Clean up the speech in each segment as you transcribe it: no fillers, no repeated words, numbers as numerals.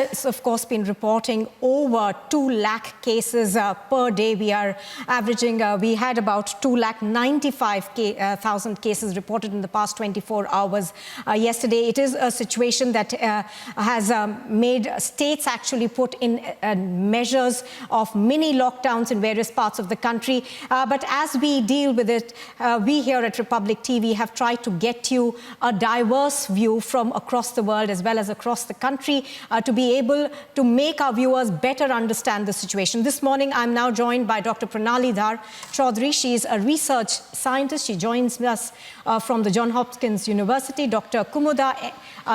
has, of course, been reporting over 2 lakh cases per day. We are averaging, we had about 2,95,000 cases reported in the past 24 hours yesterday. It is a situation that has made states actually put in measures of mini lockdowns in various parts of the country. But as we deal with it, we here at Republic TV have tried to get you a diverse view from across the world as well as across the country to be able to make our viewers better understand the situation. This morning, I'm now joined by Dr. Pranali Dhar Chaudhary. She is a research scientist. She joins us from the Johns Hopkins University. Dr. Kumuda,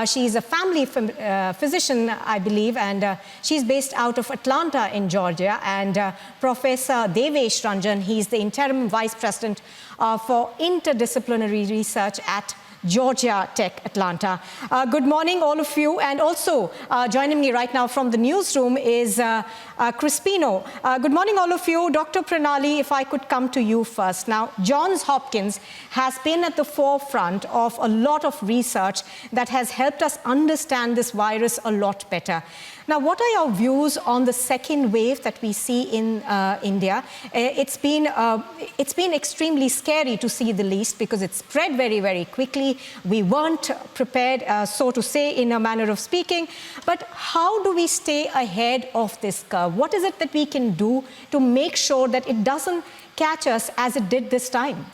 she is a family physician, I believe, and she's based out of Atlanta in Georgia. And Professor Devesh Ranjan, he's the interim vice president for interdisciplinary research at Georgia Tech, Atlanta. Good morning, all of you. And also joining me right now from the newsroom is Crispino. Good morning, all of you. Dr. Pranali, if I could come to you first. Now, Johns Hopkins has been at the forefront of a lot of research that has helped us understand this virus a lot better. Now, what are your views on the second wave that we see in India? It's been extremely scary, to say the least, because it spread very, very quickly. We weren't prepared, so to say, in a manner of speaking. But how do we stay ahead of this curve? What is it that we can do to make sure that it doesn't catch us as it did this time?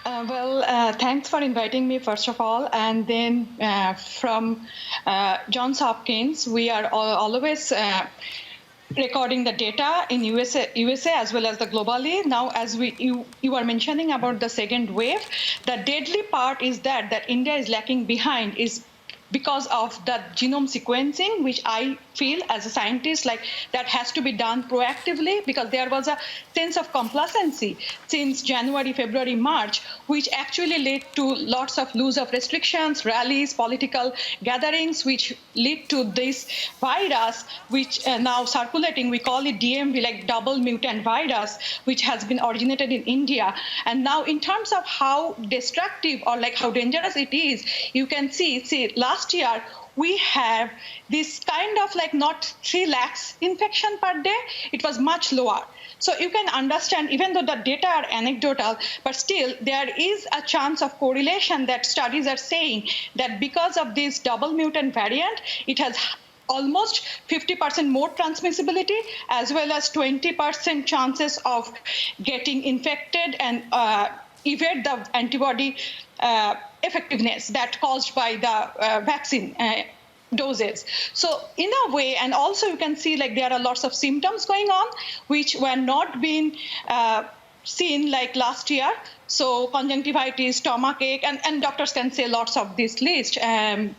Thanks for inviting me, first of all. And then from Johns Hopkins, we are always recording the data in USA as well as the globally. Now, as you are mentioning about the second wave, the deadly part is that India is lacking behind is because of the genome sequencing, which I feel as a scientist like that has to be done proactively, because there was a sense of complacency since January, February, March, which actually led to lots of loose of restrictions, rallies, political gatherings, which lead to this virus, which now circulating. We call it DMV, like double mutant virus, which has been originated in India. And now in terms of how destructive or like how dangerous it is, you can see last year, we have this kind of like not 3 lakhs infection per day. It was much lower. So you can understand, even though the data are anecdotal, but still there is a chance of correlation that studies are saying that because of this double mutant variant, it has almost 50% more transmissibility, as well as 20% chances of getting infected and evade the antibody effectiveness that caused by the vaccine doses. So in a way, and also you can see like there are lots of symptoms going on which were not being seen like last year. So conjunctivitis, stomach ache, and doctors can say lots of this list and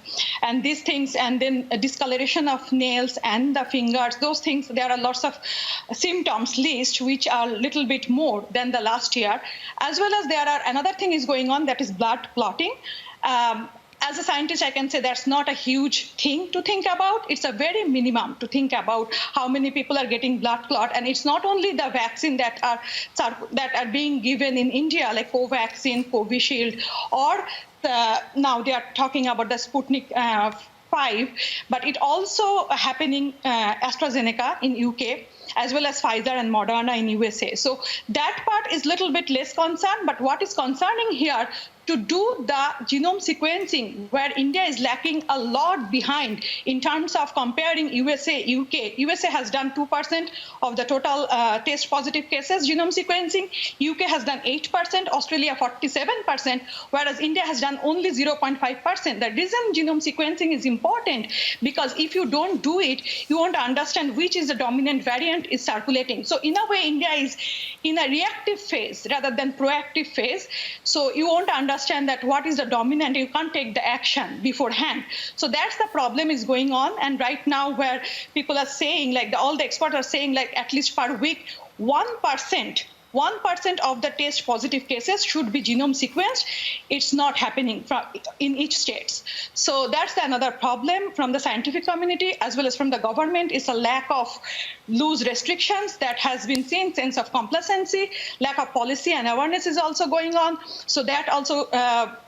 these things, and then a discoloration of nails and the fingers, those things. There are lots of symptoms list which are a little bit more than the last year, as well as there are another thing is going on, that is blood clotting. As a scientist, I can say that's not a huge thing to think about. It's a very minimum to think about how many people are getting blood clot. And it's not only the vaccine that are being given in India, like Covaxin, Covishield, or now they are talking about the Sputnik 5, but it also happening AstraZeneca in UK, as well as Pfizer and Moderna in USA. So that part is a little bit less concerned, but what is concerning here, to do the genome sequencing, where India is lacking a lot behind in terms of comparing USA, UK. USA has done 2% of the total test positive cases genome sequencing. UK has done 8%, Australia 47%, whereas India has done only 0.5%. The reason genome sequencing is important, because if you don't do it, you won't understand which is the dominant variant is circulating. So in a way, India is in a reactive phase rather than proactive phase. So you won't understand that what is the dominant, you can't take the action beforehand. So that's the problem is going on. And right now where people are saying, like all the experts are saying, like at least per week, 1% 1% of the test positive cases should be genome sequenced. It's not happening in each state. So that's another problem from the scientific community as well as from the government. Is a lack of loose restrictions that has been seen, sense of complacency, lack of policy and awareness is also going on. So that also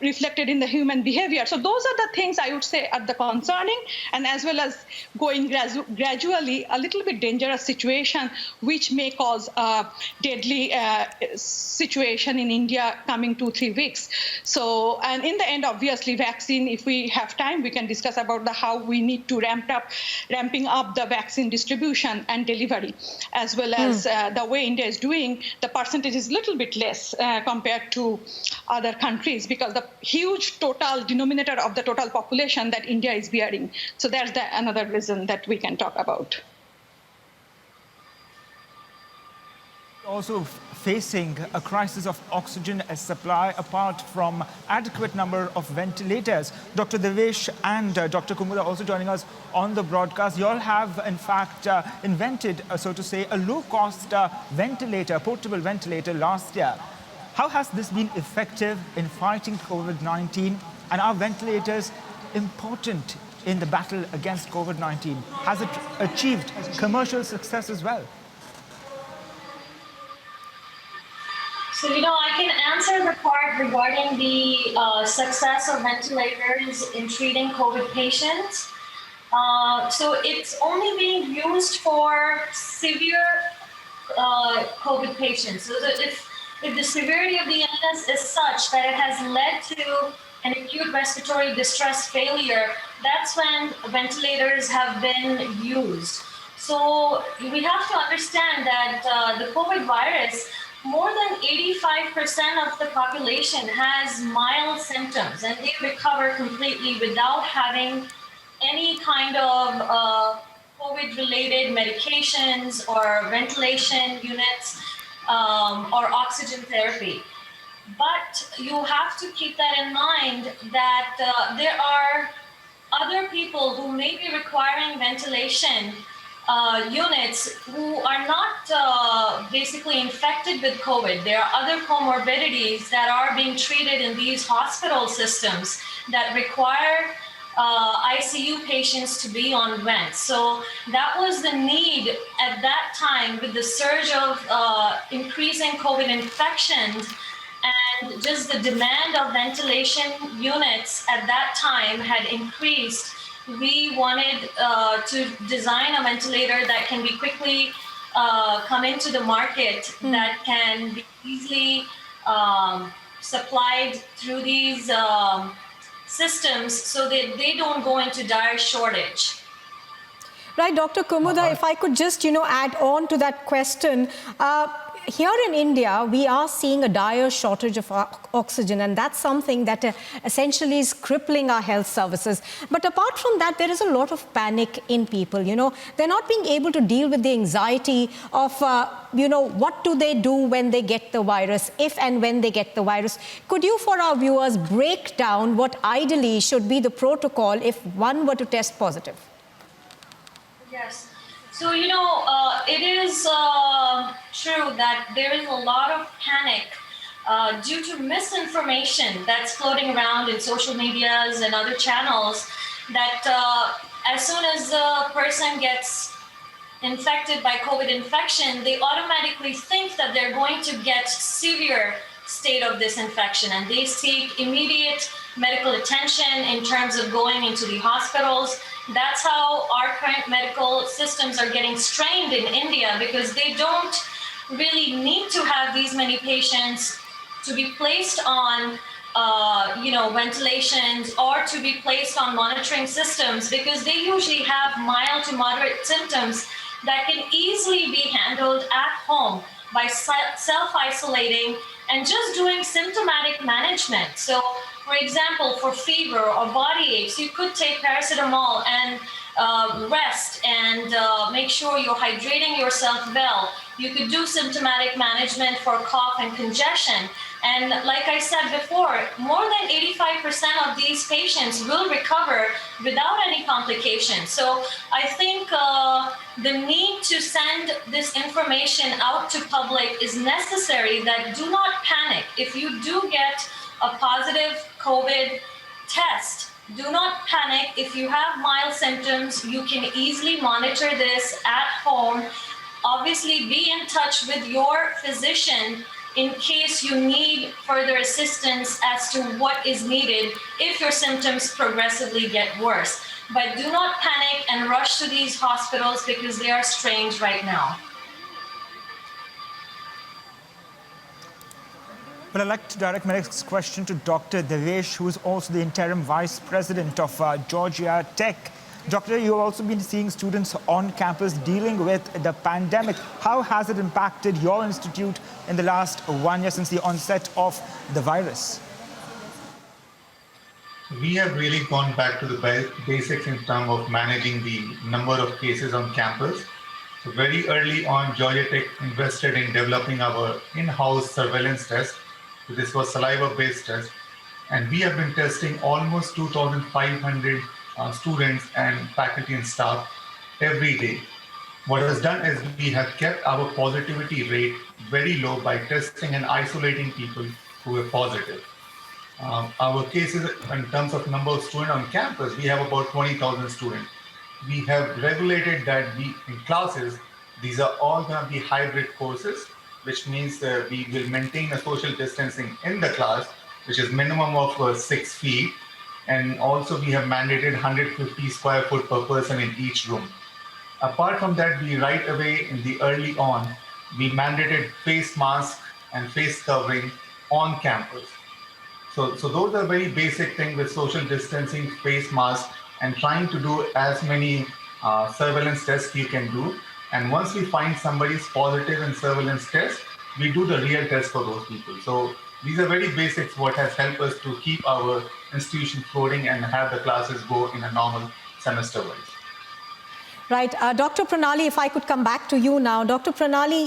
reflected in the human behavior. So those are the things I would say are the concerning, and as well as going gradually a little bit dangerous situation, which may cause a deadly situation in India coming 2-3 weeks. So, and in the end, obviously, vaccine, if we have time, we can discuss about how we need to ramping up the vaccine distribution and delivery, as well as the way India is doing, the percentage is a little bit less compared to other countries, because the huge total denominator of the total population that India is bearing. So there's another reason that we can talk about. Also facing a crisis of oxygen supply apart from adequate number of ventilators. Dr. Devesh and Dr. Kumuda also joining us on the broadcast. You all have, in fact, invented, so to say, a low-cost ventilator, portable ventilator last year. How has this been effective in fighting COVID-19? And are ventilators important in the battle against COVID-19? Has it achieved commercial success as well? So, I can answer the part regarding the success of ventilators in treating COVID patients. So it's only being used for severe COVID patients. So that if the severity of the illness is such that it has led to an acute respiratory distress failure, that's when ventilators have been used. So we have to understand that the COVID virus, more than 85% of the population has mild symptoms, and they recover completely without having any kind of COVID-related medications or ventilation units or oxygen therapy. But you have to keep that in mind that there are other people who may be requiring ventilation units who are not basically infected with COVID. There are other comorbidities that are being treated in these hospital systems that require ICU patients to be on vents. So that was the need at that time with the surge of increasing COVID infections, and just the demand of ventilation units at that time had increased. We wanted to design a ventilator that can be quickly come into the market, that can be easily supplied through these systems so that they don't go into dire shortage. Right, Dr. Kumuda, if I could just, add on to that question. Here in India, we are seeing a dire shortage of oxygen, and that's something that essentially is crippling our health services. But apart from that, there is a lot of panic in people. They're not being able to deal with the anxiety of, what do they do when they get the virus, if and when they get the virus. Could you, for our viewers, break down what ideally should be the protocol if one were to test positive? Yes. So, it is true that there is a lot of panic due to misinformation that's floating around in social medias and other channels, that as soon as a person gets infected by COVID infection, they automatically think that they're going to get severe state of this infection, and they seek immediate medical attention in terms of going into the hospitals. That's how our current medical systems are getting strained in India, because they don't really need to have these many patients to be placed on ventilations or to be placed on monitoring systems, because they usually have mild to moderate symptoms that can easily be handled at home by self-isolating and just doing symptomatic management. So For example, for fever or body aches, you could take paracetamol and rest and make sure you're hydrating yourself well. You could do symptomatic management for cough and congestion. And like I said before, more than 85% of these patients will recover without any complications. So I think the need to send this information out to public is necessary, that do not panic. If you do get a positive COVID test, do not panic. If you have mild symptoms, you can easily monitor this at home. Obviously, be in touch with your physician in case you need further assistance as to what is needed if your symptoms progressively get worse. But do not panic and rush to these hospitals because they are strained right now. Well, I'd like to direct my next question to Dr. Devesh, who is also the interim vice president of Georgia Tech. Doctor, you've also been seeing students on campus dealing with the pandemic. How has it impacted your institute in the last 1 year since the onset of the virus? We have really gone back to the basics in terms of managing the number of cases on campus. So very early on, Georgia Tech invested in developing our in-house surveillance test. So this was saliva-based test. And we have been testing almost 2,500 students and faculty and staff every day. What is done is we have kept our positivity rate very low by testing and isolating people who are positive. Our cases in terms of number of students on campus, we have about 20,000 students. We have regulated that in classes, these are all going to be hybrid courses, which means we will maintain a social distancing in the class, which is minimum of 6 feet. And also we have mandated 150 square foot per person in each room. Apart from that, we right away in the early on, we mandated face mask and face covering on campus. So those are very basic things with social distancing, face mask, and trying to do as many surveillance tests you can do. And once we find somebody's positive in surveillance test, we do the real test for those people. So these are very basics what has helped us to keep our institution floating and have the classes go in a normal semester-wise. Right. Dr. Pranali, if I could come back to you now. Dr. Pranali,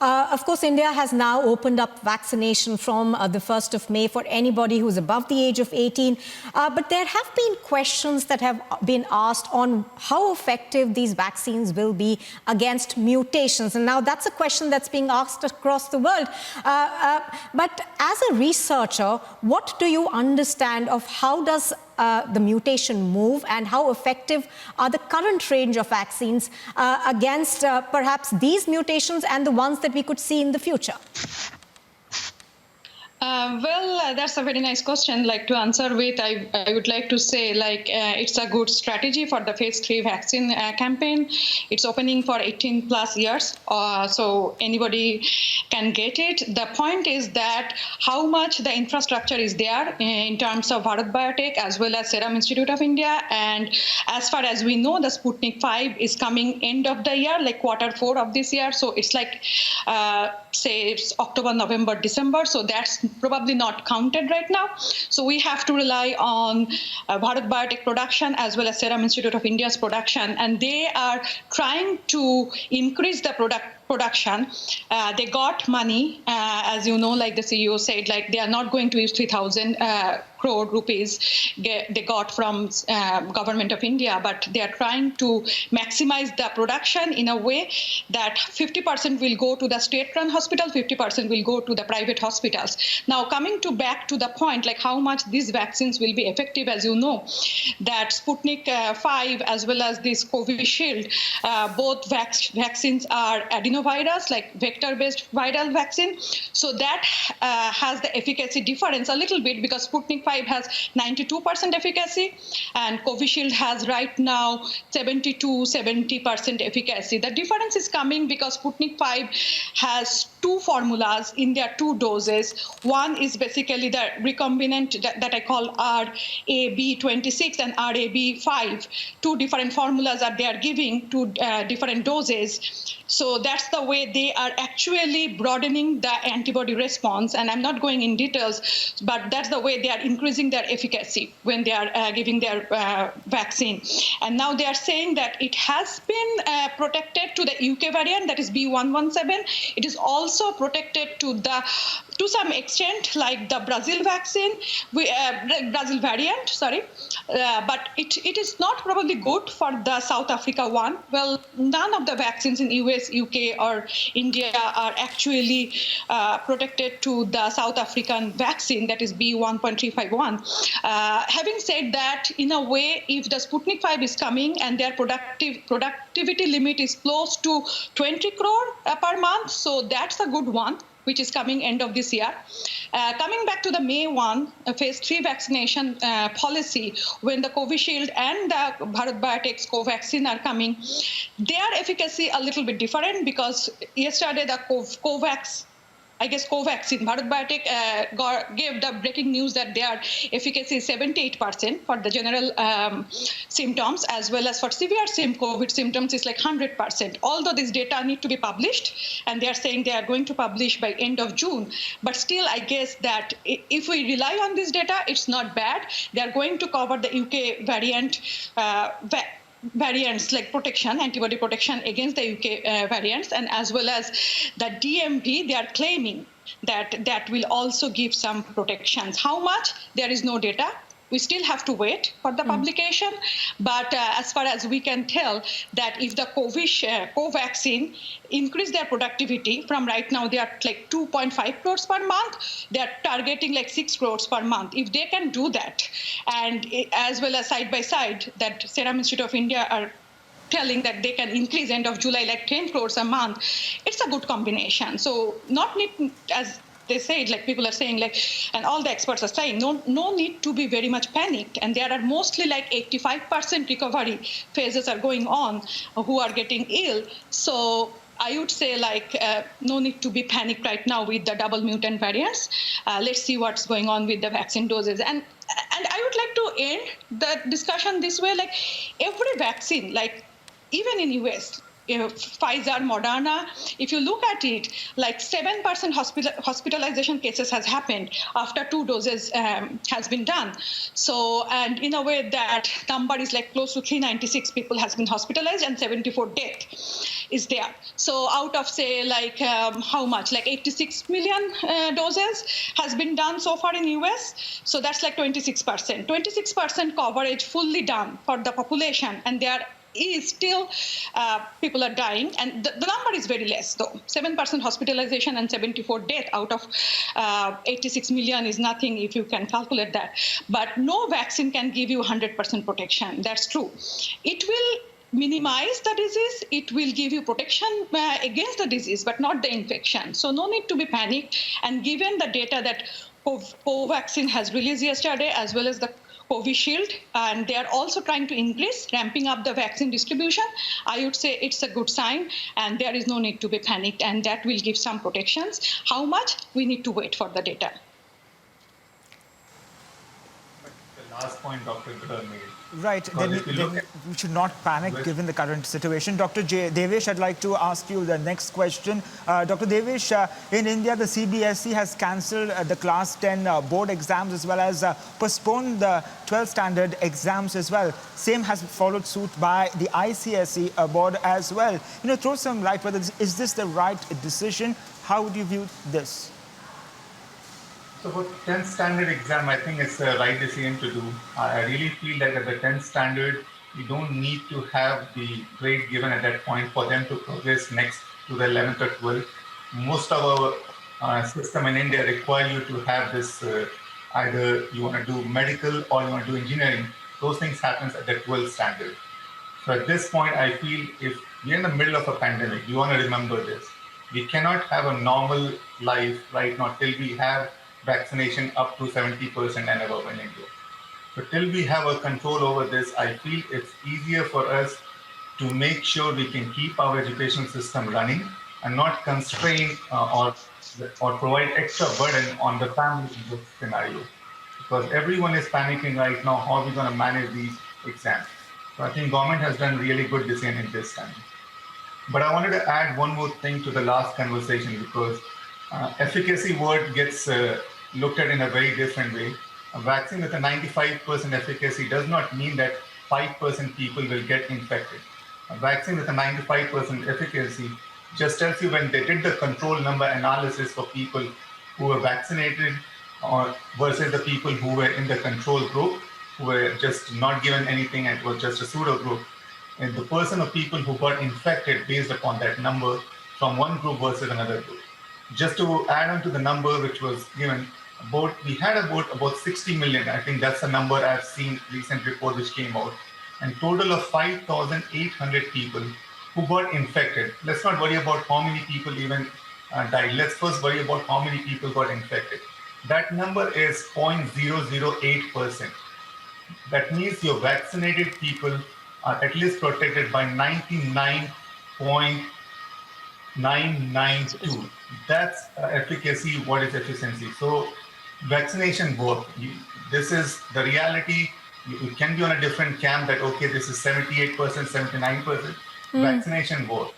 of course, India has now opened up vaccination from the 1st of May for anybody who's above the age of 18. But there have been questions that have been asked on how effective these vaccines will be against mutations. And now that's a question that's being asked across the world. But as a researcher, what do you understand of how does the mutation move and how effective are the current range of vaccines against perhaps these mutations and the ones that we could see in the future? That's a very nice question. To answer with, I would like to say, it's a good strategy for the phase 3 vaccine campaign. It's opening for 18 plus years, so anybody can get it. The point is that how much the infrastructure is there in terms of Bharat Biotech as well as Serum Institute of India. And as far as we know, the Sputnik 5 is coming end of the year, Q4 of this year. So it's say it's October, November, December. So that's probably not counted right now. So we have to rely on Bharat Biotech production as well as Serum Institute of India's production. And they are trying to increase the production. They got money, as you know, the CEO said, they are not going to use 3,000 crore rupees they got from government of India, but they are trying to maximize the production in a way that 50% will go to the state-run hospital, 50% will go to the private hospitals. Now, coming back to the point, how much these vaccines will be effective, as you know, that Sputnik 5 as well as this Covishield, both vaccines are adenovirus, vector-based viral vaccine. So that has the efficacy difference a little bit because Sputnik 5 has 92% efficacy and Covishield has right now 70% efficacy. The difference is coming because Sputnik 5 has 2 formulas in their 2 doses. One is basically the recombinant that I call RAB26 and RAB5. 2 different formulas are they are giving 2 different doses. So that's that's the way they are actually broadening the antibody response. And I'm not going in details, but that's the way they are increasing their efficacy when they are giving their vaccine. And now they are saying that it has been protected to the UK variant, that is B117. It is also protected to some extent, like the Brazil vaccine, Brazil variant, sorry. But it is not probably good for the South Africa one. Well, none of the vaccines in US, UK, or India are actually protected to the South African vaccine, that is B1.351. Having said that, in a way, if the Sputnik 5 is coming and their productivity limit is close to 20 crore per month, so that's a good one, which is coming end of this year. Coming back to the May 1 phase 3 vaccination policy, when the Covishield and the Bharat Biotech's Covaxin are coming, their efficacy a little bit different, because yesterday the Covaxin, Bharat Biotech gave the breaking news that their efficacy is 78% for the general symptoms, as well as for severe COVID symptoms is like 100%. Although this data need to be published, and they are saying they are going to publish by end of June. But still, I guess that if we rely on this data, it's not bad. They are going to cover the UK variant variants like protection, antibody protection against the UK variants, and as well as the DMP, they are claiming that will also give some protections. How much? There is no data. We still have to wait for the publication. But as far as we can tell, that if the Covaxin increase their productivity from right now, they are like 2.5 crores per month, they are targeting like 6 crores per month. If they can do that, and as well as side by side, that Serum Institute of India are telling that they can increase end of July like 10 crores a month, it's a good combination. So not need, as they say, like people are saying, like, and all the experts are saying, no need to be very much panicked. And there are mostly like 85% recovery phases are going on who are getting ill. So I would say like no need to be panicked right now with the double mutant variants. Let's see what's going on with the vaccine doses. And I would like to end the discussion this way, like every vaccine, like even in US, Pfizer, Moderna, if you look at it, like 7% hospitalization cases has happened after 2 doses has been done. So, and in a way that number is like close to 396 people has been hospitalized and 74 death is there. So out of say like how much, like 86 million doses has been done so far in US. So that's like 26% coverage fully done for the population, and there is still people are dying, and the number is very less though. 7% hospitalization and 74 death out of 86 million is nothing if you can calculate that. But no vaccine can give you 100% protection. That's true. It will minimize the disease, it will give you protection against the disease, but not the infection. So no need to be panicked. And given the data that Covaxin has released yesterday, as well as the Covishield, and they are also trying to ramping up the vaccine distribution, I would say it's a good sign, and there is no need to be panicked, and that will give some protections. How much? We need to wait for the data. The last point Dr. Gurur made. Right, then we should not panic given the current situation. Dr. Devesh, I'd like to ask you the next question. Dr. Devesh, in India, the CBSE has cancelled the Class 10 board exams, as well as postponed the 12th standard exams as well. Same has followed suit by the ICSE board as well. Throw some light whether is this the right decision? How would you view this? So for 10th standard exam, I think it's the right decision to do. I really feel that at the 10th standard, you don't need to have the grade given at that point for them to progress next to the 11th or 12th. Most of our system in India require you to have this, either you want to do medical or you want to do engineering. Those things happen at the 12th standard. So at this point, I feel if we're in the middle of a pandemic, you want to remember this. We cannot have a normal life right now till we have vaccination up to 70% and above in India. So till we have a control over this, I feel it's easier for us to make sure we can keep our education system running and not constrain or provide extra burden on the family in this scenario. Because everyone is panicking right now, how are we going to manage these exams? So I think government has done really good decision in this time. But I wanted to add one more thing to the last conversation because efficacy word gets looked at in a very different way. A vaccine with a 95% efficacy does not mean that 5% people will get infected. A vaccine with a 95% efficacy just tells you when they did the control number analysis for people who were vaccinated or versus the people who were in the control group, who were just not given anything and it was just a pseudo group. And the person of people who got infected based upon that number from one group versus another group. Just to add on to the number which was given, we had about 60 million. I think that's the number I've seen recent report which came out. And total of 5,800 people who got infected. Let's not worry about how many people even died. Let's first worry about how many people got infected. That number is 0.008%. That means your vaccinated people are at least protected by 99.992. That's efficacy. What is efficiency? So vaccination work. This is the reality. You can be on a different camp that, okay, this is 78%, 79%. Vaccination work.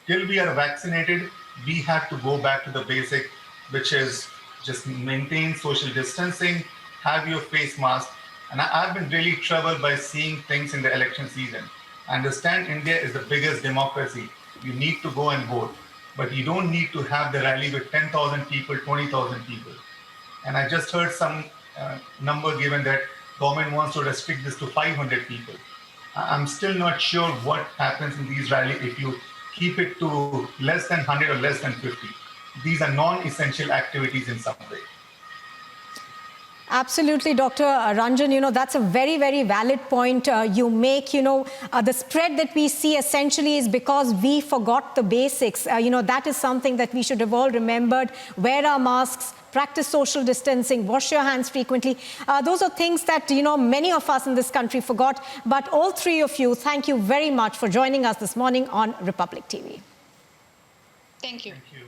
Till we are vaccinated, we have to go back to the basic, which is just maintain social distancing, have your face mask. And I've been really troubled by seeing things in the election season. I understand India is the biggest democracy. You need to go and vote, but you don't need to have the rally with 10,000 people, 20,000 people. And I just heard some number given that government wants to restrict this to 500 people. I'm still not sure what happens in these rallies if you keep it to less than 100 or less than 50. These are non-essential activities in some way. Absolutely, Dr. Ranjan, that's a very, very valid point you make. The spread that we see essentially is because we forgot the basics. That is something that we should have all remembered. Wear our masks, practice social distancing, wash your hands frequently. Those are things that, many of us in this country forgot. But all three of you, thank you very much for joining us this morning on Republic TV. Thank you. Thank you.